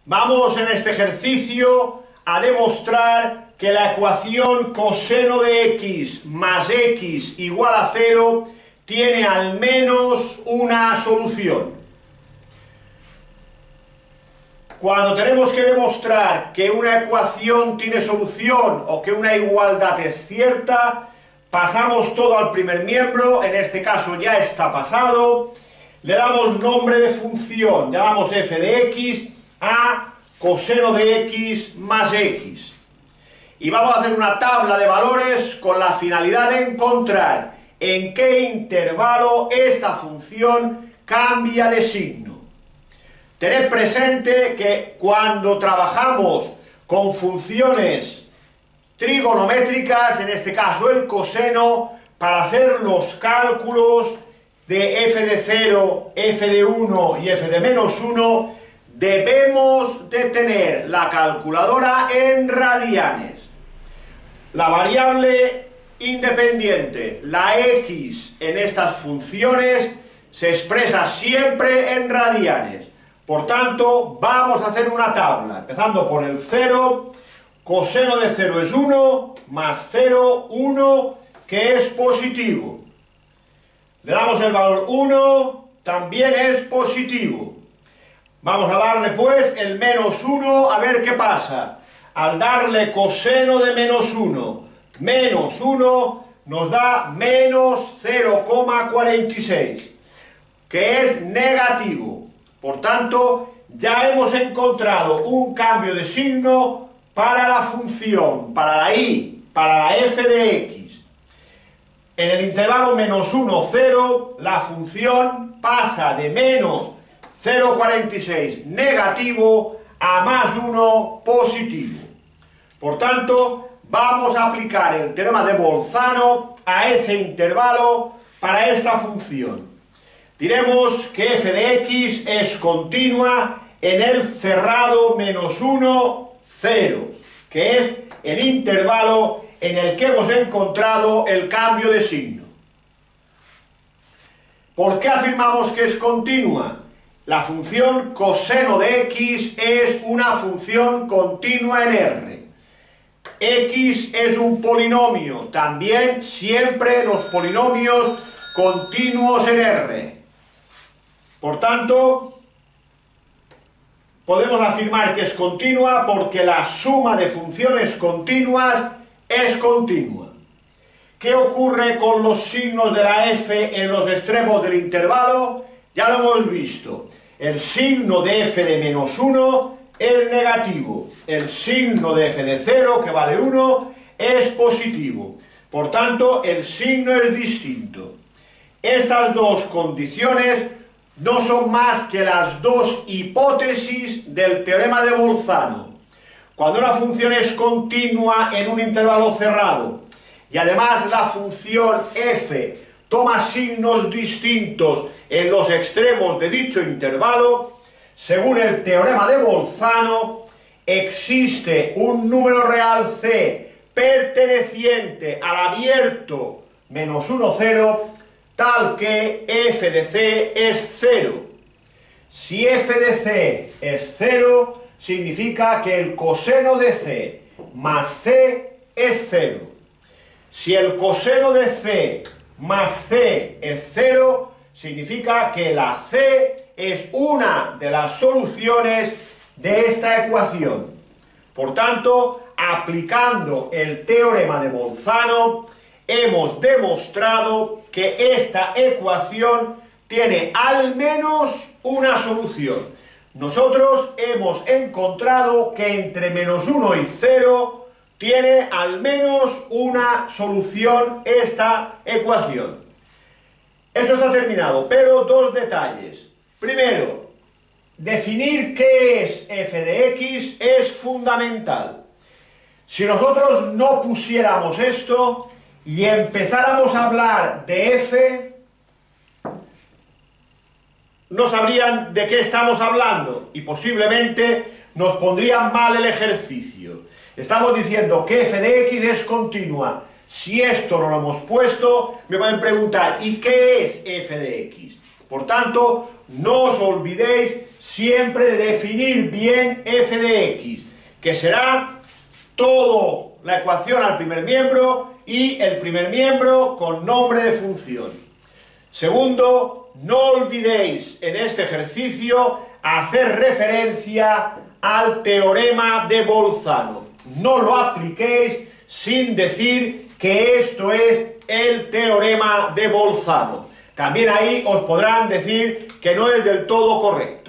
Vamos en este ejercicio a demostrar que la ecuación coseno de x más x igual a 0 tiene al menos una solución. Cuando tenemos que demostrar que una ecuación tiene solución o que una igualdad es cierta, pasamos todo al primer miembro, en este caso ya está pasado, le damos nombre de función, llamamos f de x a coseno de x más x. Y vamos a hacer una tabla de valores con la finalidad de encontrar en qué intervalo esta función cambia de signo. Tened presente que cuando trabajamos con funciones trigonométricas, en este caso el coseno, para hacer los cálculos de f de 0, f de 1 y f de menos 1, debemos de tener la calculadora en radianes. La variable independiente, la x en estas funciones, se expresa siempre en radianes. Por tanto, vamos a hacer una tabla, empezando por el 0, coseno de 0 es 1, más 0, 1, que es positivo. Le damos el valor 1, también es positivo. Vamos a darle pues el menos 1, a ver qué pasa. Al darle coseno de menos 1 nos da menos 0,46, que es negativo. Por tanto, ya hemos encontrado un cambio de signo para la función, para la y, para la f de x. En el intervalo menos 1, 0, la función pasa de menos 0,46 negativo a más 1 positivo. Por tanto, vamos a aplicar el teorema de Bolzano a ese intervalo para esta función. Diremos que f de x es continua en el cerrado menos 1, 0, que es el intervalo en el que hemos encontrado el cambio de signo. ¿Por qué afirmamos que es continua? La función coseno de x es una función continua en R. X es un polinomio, también siempre los polinomios continuos en R. Por tanto, podemos afirmar que es continua porque la suma de funciones continuas es continua. ¿Qué ocurre con los signos de la f en los extremos del intervalo? Ya lo hemos visto. El signo de f de menos 1 es negativo. El signo de f de 0, que vale 1, es positivo. Por tanto, el signo es distinto. Estas dos condiciones no son más que las dos hipótesis del teorema de Bolzano. Cuando una función es continua en un intervalo cerrado y además la función f toma signos distintos en los extremos de dicho intervalo, según el teorema de Bolzano, existe un número real c perteneciente al abierto menos 1, 0, tal que f de c es 0. Si f de c es 0, significa que el coseno de c más c es 0. Si el coseno de c más c es 0, significa que la c es una de las soluciones de esta ecuación. Por tanto, aplicando el teorema de Bolzano, hemos demostrado que esta ecuación tiene al menos una solución. Nosotros hemos encontrado que entre menos 1 y 0 tiene al menos una solución esta ecuación. Esto está terminado, pero dos detalles. Primero, definir qué es f de x es fundamental. Si nosotros no pusiéramos esto y empezáramos a hablar de f, no sabrían de qué estamos hablando y posiblemente nos pondrían mal el ejercicio. Estamos diciendo que f de x es continua. Si esto no lo hemos puesto, me pueden preguntar, ¿y qué es f de x? Por tanto, no os olvidéis siempre de definir bien f de x, que será toda la ecuación al primer miembro y el primer miembro con nombre de función. Segundo, no olvidéis en este ejercicio hacer referencia al teorema de Bolzano. No lo apliquéis sin decir que esto es el teorema de Bolzano. También ahí os podrán decir que no es del todo correcto.